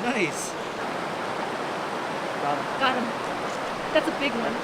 nice. Got him. That's a big one.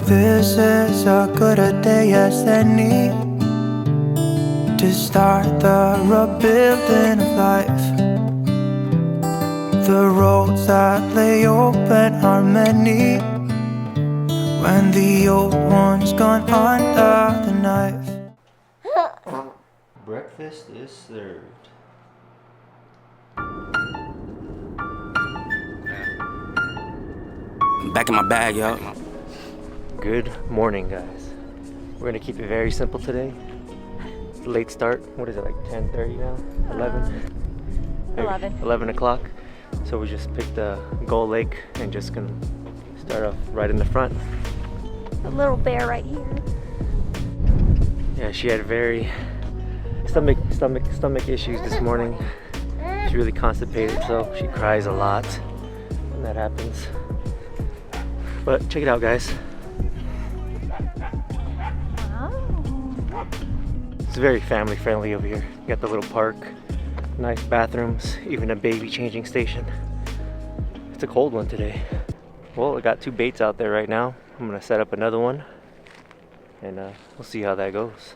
This is as good a day as any to start the rebuilding of life. The roads that lay open are many when the old one's gone under the knife. Breakfast is served. Back in my bag, yo. Good morning, guys. We're gonna keep it very simple today. It's a late start. What is it, like 10:30 now? 11? 11 o'clock. So we just picked the Gull Lake and just gonna start off right in the front. A little bear right here. Yeah, she had very stomach issues this morning. She's really constipated, so she cries a lot when that happens. But check it out, guys. It's very family friendly over here. You got the little park, nice bathrooms, even a baby changing station. It's a cold one today. Well, I got 2 baits out there right now. I'm gonna set up another one and we'll see how that goes.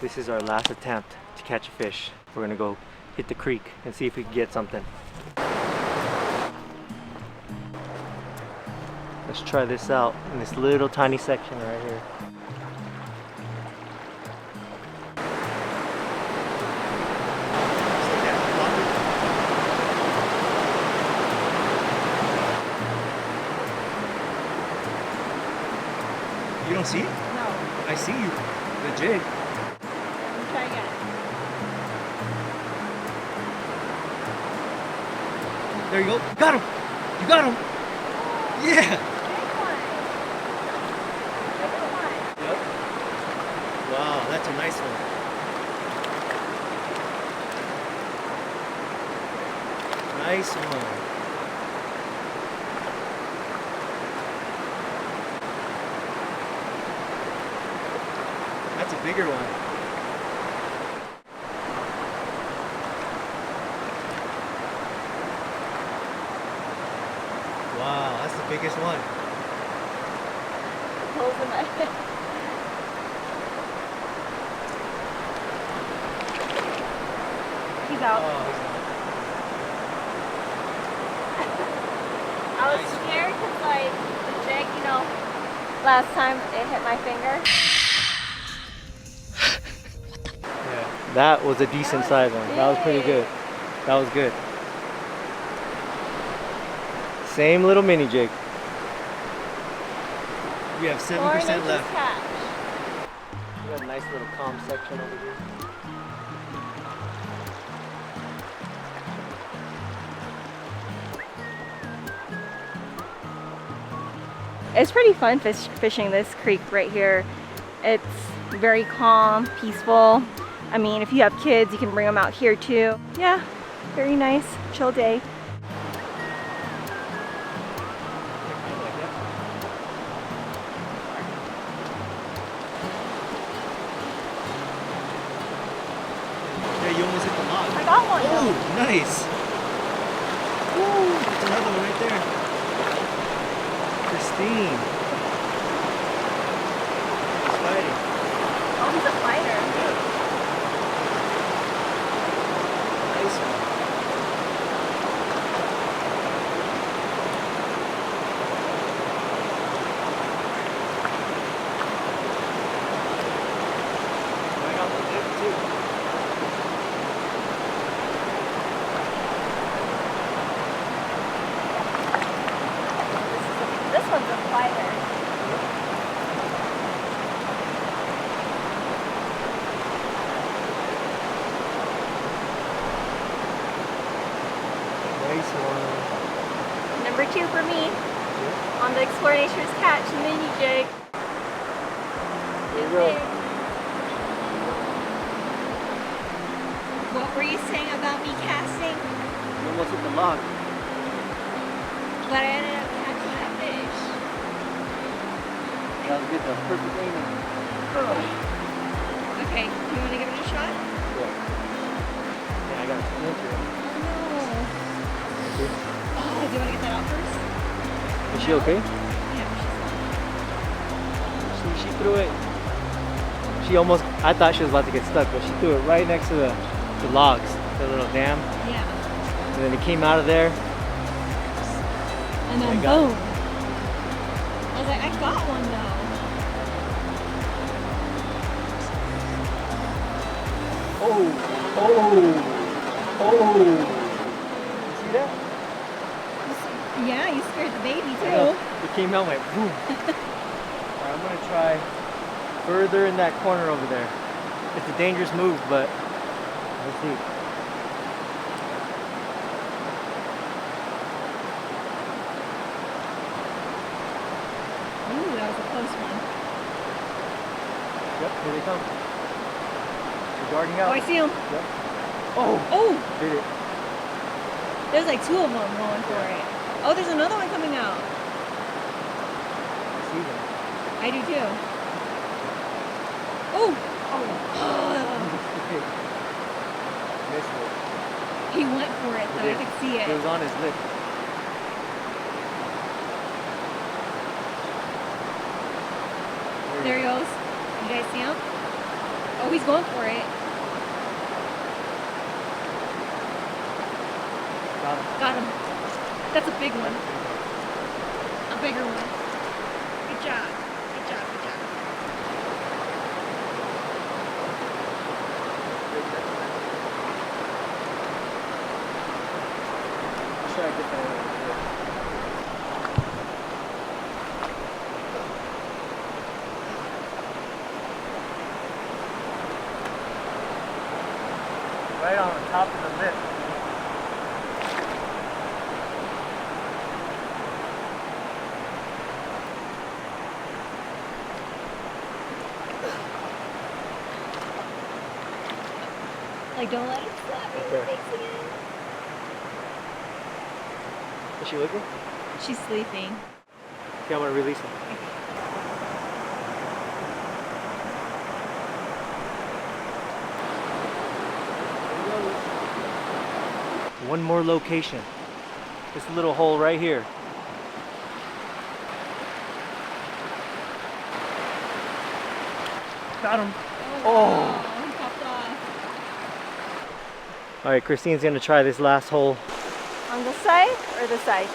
This is our last attempt to catch a fish. We're gonna go hit the creek and see if we can get something. Let's try this out in this little tiny section right here. You don't see it? No. I see you. The jig. Try again. There you go. Got him! You got him! Yeah! Yep. Wow, that's a nice one. Nice one. That's a bigger one. Wow, that's the biggest one. Holes in my head. He's out. Oh, I was scared because, like, the jig, you know, last time it hit my finger. yeah, that was a decent size one. That was pretty good. That was good. Same little mini jig. We have 7% left. Catch. We got a nice little calm section over here. It's pretty fun fishing this creek right here. It's very calm, peaceful. I mean, if you have kids, you can bring them out here too. Yeah, very nice, chill day. You almost hit the log. I got one. Oh, nice. Woo, that's another one right there. Pristine. He's fighting. Oh, he's a fighter. Yeah. Nice one. Right on the lip too. This one's a fighter. cheer for me on the Explore Nature's Catch mini jig. There you go. What were you saying about me casting? You almost hit the log. But I ended up catching that fish. That was good though. Perfect aiming. Okay, you want to give it a shot? Yeah, I got a splinter. Oh, do you want to get that out first? Is she okay? Yeah, She threw it. She almost, I thought she was about to get stuck, but she threw it right next to the logs, the little dam. yeah. And then it came out of there. And then I got boom. it. I was like, I got one though. Oh! You see that? Yeah, you scared the baby I too. know. It came out like boom. Alright, I'm gonna try further in that corner over there. It's a dangerous move, but let's see. Ooh, that was a close one. Yep, here they come. They're darting out. Oh, I see him. Yep. Oh! Oh, Did it. there's like two of them going for it. Oh, there's another one coming out. I see them. I do too. Oh! Missed it. He went for it though, I could see It it. was on his lip. There he goes. You guys see him? Oh, he's going for it. Got him. Got him. That's a big one. A bigger one. Good job. Good job. Good job. Let's try to get that one. Right on the top of the lip. Like, don't let it slap you in the Okay. face again. Is she looking? She's sleeping. Okay, I'm gonna release him. One more location. This little hole right here. Got him. Oh. He popped off. All right, Christine's gonna try this last hole. On this side or this side?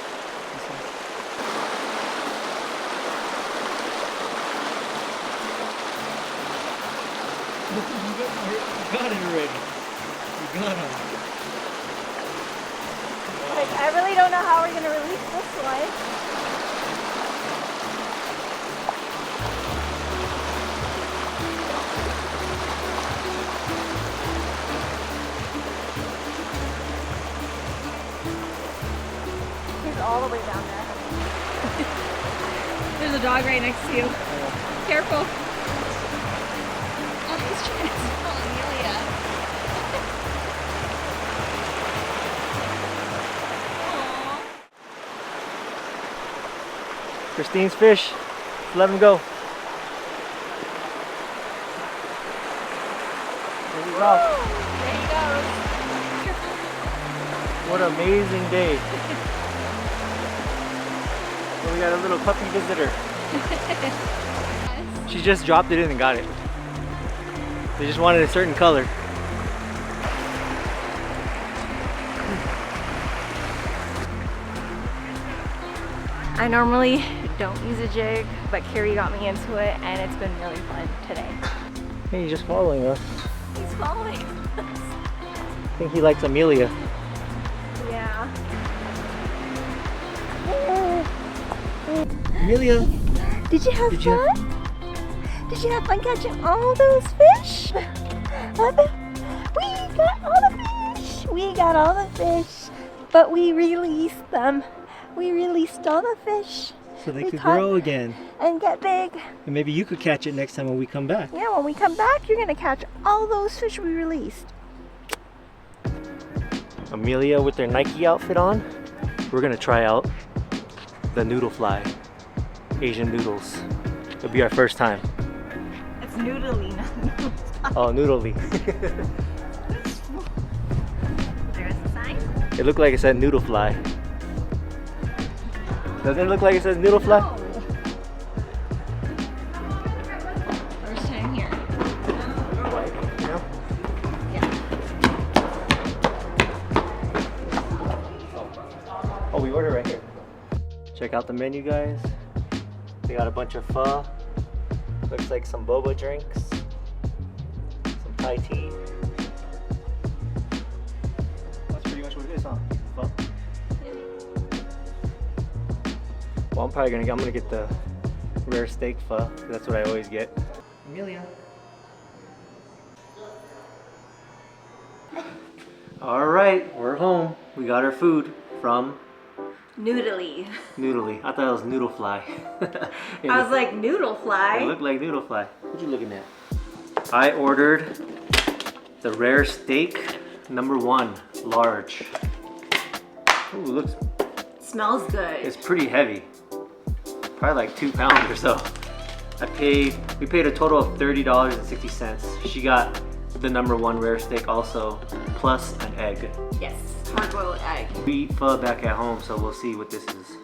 You got it already. You got him. Like, I really don't know how we're gonna release this one. He's all the way down there. There's a dog right next to you. Careful. Oh, he's trying to smell Amelia. Aww. Christine's fish. Let him go. There he goes. There he goes. What an amazing day. Well, we got a little puppy visitor. She just dropped it in and got it. They just wanted a certain color. I normally don't use a jig, but Carrie got me into it and it's been really fun today. Hey, he's just following us. He's following us. I think he likes Amelia. Yeah. Amelia! Did you have Did fun? you- Did you have fun catching all those fish? We got all the fish. We got all the fish, but we released them. We released all the fish. So they We could caught- grow again. And get big. And maybe you could catch it next time when we come back. Yeah, when we come back, you're gonna catch all those fish we released. Amelia with their Nike outfit on. We're gonna try out the noodle fly. Asian noodles. It'll be our first time. It's Noodley. Oh, Noodley. There's the sign. It looked like it said noodle fly. Doesn't it look like it says noodle fly? No. First time here. You know? Yeah. Oh, we order right here. Check out the menu, guys. They got a bunch of pho. Looks like some boba drinks. Some Thai tea. That's pretty much what it is, huh? Pho. Well, I'm gonna get the rare steak pho. 'Cause that's what I always get. Amelia. All right, we're home. We got our food from Noodley. Noodley. I thought it was noodle fly. I was like, noodle It fly? looked like noodle fly. What you looking at? I ordered the rare steak #1, large. Ooh, looks, Smells good. it's pretty heavy. Probably like 2 pounds or so. We paid a total of $30.60. She got the #1 rare steak also, plus an egg. Yes, hard-boiled egg. We eat pho back at home, so we'll see what this is.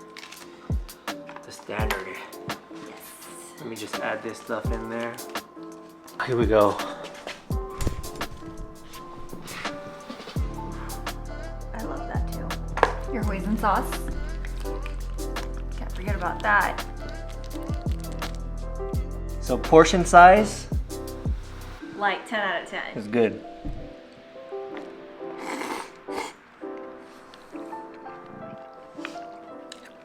The standard. Yes. Let me just add this stuff in there. Here we go. I love that too. Your hoisin sauce. Can't forget about that. So portion size Like 10 out of 10. is good.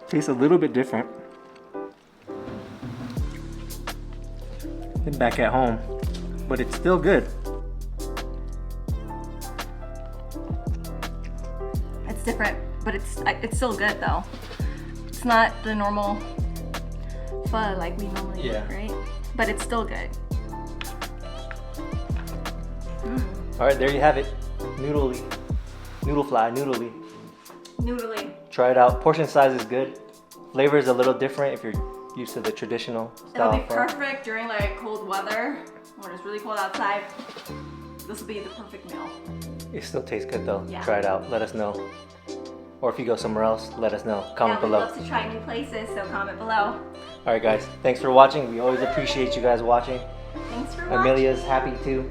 Tastes a little bit different than back at home, but it's still good. It's different, but it's still good though. It's not the normal pho like we normally eat, right? But it's still good. All right, there you have it. Noodley. Noodle fly, Noodley. Noodly. Try it out. Portion size is good. Flavor is a little different if you're used to the traditional It'll style be pho. perfect during like cold weather when it's really cold outside. This will be the perfect meal. It still tastes good though. Yeah. Try it out. Let us know. Or if you go somewhere else, let us know. Comment We'd below. love to try new places, so comment below. All right, guys. Thanks for watching. We always appreciate you guys watching. Thanks for watching. Amelia's happy too.